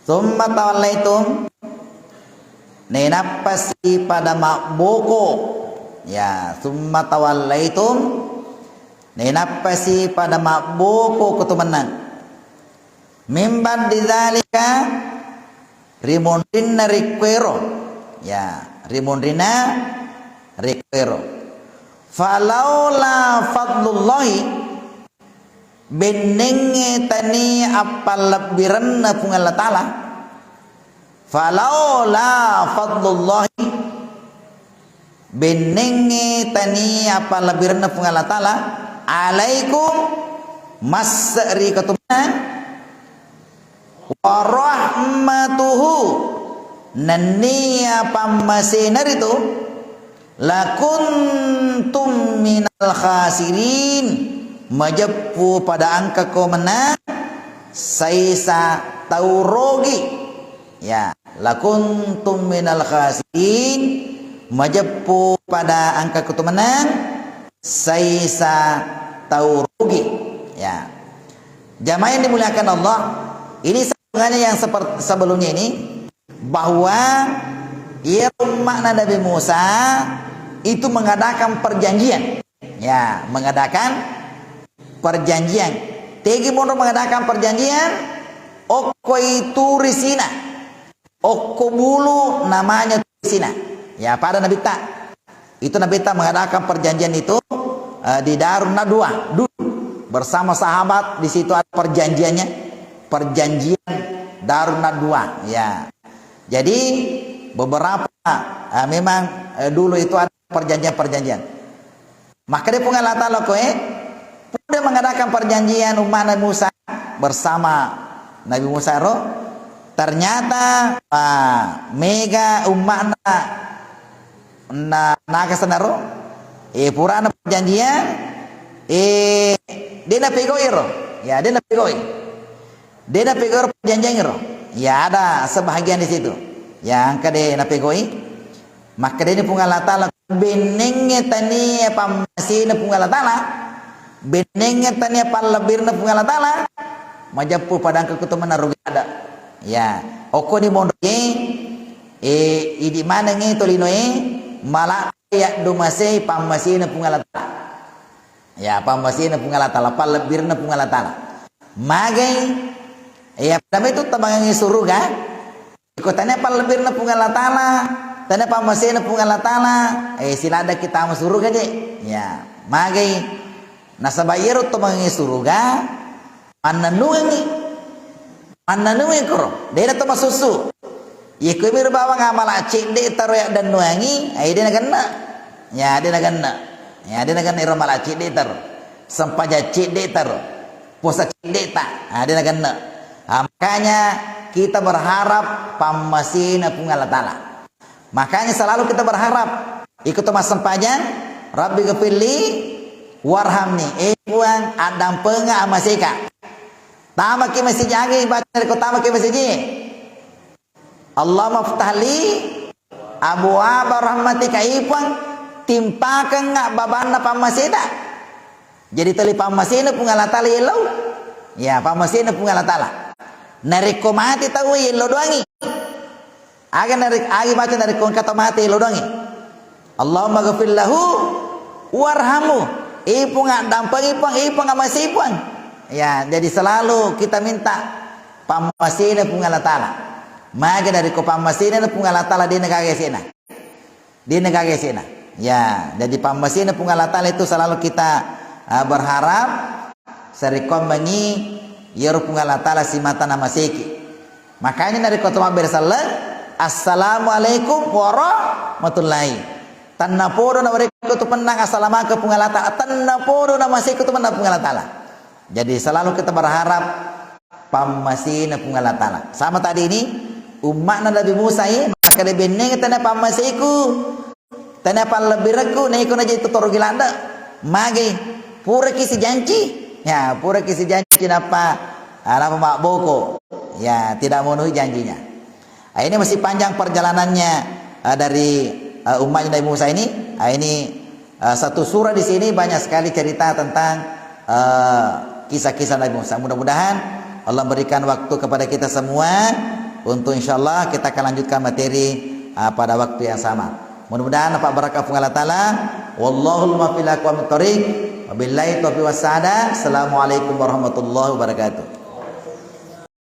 Summa tawallaitum, nenapasi pada makboko. Ya, summa tawallaitum, nenapasi pada makboko ketumenan. Mimban didzalika, rimondina rikwero. Ya, rimondina rikwero. Falaula fadlullahi, benenge tani apal lebiran pung Allah Ta'ala. Falaula fadlullahi, benenge tani apal lebiran pung Allah Ta'ala alaikum masri ketumanan wa rahmatuhu nanni apa masinar itu lakuntum minal khasirin, majepu pada angka komenang saisa taurogi. Ya, lakuntum minal khasirin, majepu pada angka ketumenang saisa taurogi. Ya, jamaah yang dimuliakan Allah, ini sambungannya yang seperti sebelumnya ini, bahwa ya umat Nabi Musa itu mengadakan perjanjian. Ya, mengadakan perjanjian. Tegi mono mengadakan perjanjian. Oko itu risina. Oko bulu namanya risina. Ya, pada Nabi Ta. Itu Nabi Ta mengadakan perjanjian itu di Darun Nadwa dulu bersama sahabat. Di situ ada perjanjiannya. Perjanjian Darun Nadwa. Ya. Jadi beberapa memang dulu itu ada perjanjian-perjanjian. Maka dia Allah Ta'ala dia mengadakan perjanjian umat Nabi Musa bersama Nabi Musa roh. Ternyata mega umat naga senaro purana perjanjian dia na pegoi roh. Ya, dia na pegoi. Dia na pegoi perjanjian roh. Ya, ada sebahagian di situ yang kade na pegoi. Maka dia ni Allah Ta'ala benengnya tani pamasi na Allah Ta'ala, benengnya tani palabir na Allah Ta'ala, majapu padang keketuman narugada. Ya, oko ni mondoke idi mana ngi tolinoe malak ya dumase pamasi na Allah Ta'ala. Ya, pamasi na Allah Ta'ala, palabir na Allah Ta'ala. Magai ya pada itu tabangangi suruga ikutannya palabir na Allah Ta'ala. Tanda pamasi na Allah Ta'ala silada kita masuruga je. Ya, magai nasabayero to mangi suruga mananungi koro dia to masusu ye ko mir bawang amal acik de taroyak dan nuangi dia na ganna. Ya, dia na ganna. Ya, dia na ganna iro mal acik de tar sampaja cik de tar puasa cik de ta dia na ganna. Makanya kita berharap pamasi na Allah Ta'ala. Makanya selalu kita berharap ikut mas sempajan Rabbi ghafirli warhamni buang adam penga amasika tama ki masih jangi baca dari kota ki masih ji Allah maftahli abwaab rahmatika ipuang timpakan ngak babana pamasida. Jadi tali pamasina pungala tali yellow. Ya, pamasina pungala tala nariko mati tahu yellow doangi. Agan narik agi baca dari kata mati lo dongi. Allahumma ghafir lahu warhamu. Ipung dampang ipang masih ipang. Ya, jadi selalu kita minta pamasina pung Allah Ta'ala. Maka dari ko pamasina pung Allah Ta'ala di negara sina. Di negara sina. Ya, jadi pamasina pung Allah Ta'ala itu selalu kita berharap serikom mengi yeru pung Allah Ta'ala si mata nama seki. Makanya dari kota bersalat Assalamualaikum warahmatullahi. Tannapodo na mereka tu penang assalamualaikum pungalata. Tannapodo na masih tu penang pungalata. Jadi selalu kita berharap pamasina pungalata. Sama tadi ini umat Nabi Musa ini maka dia beneng tanah pamasiku. Tanah palebiraku na ikut aja itu torogilanda. Magi pura kisi janji. Ya, pura kisi janji napa mak boko. Ya, tidak memenuhi janjinya. Ini masih panjang perjalanannya dari umatnya Nabi Musa ini. Ini satu surah di sini banyak sekali cerita tentang kisah-kisah Nabi Musa. Mudah-mudahan Allah berikan waktu kepada kita semua untuk insyaallah kita akan lanjutkan materi pada waktu yang sama. Mudah-mudahan dapat berkah Allah Taala. Wallahul muwaffiq ila aqwamit thoriq. Wabillahi taufiq was sa'adah. Assalamualaikum warahmatullahi wabarakatuh.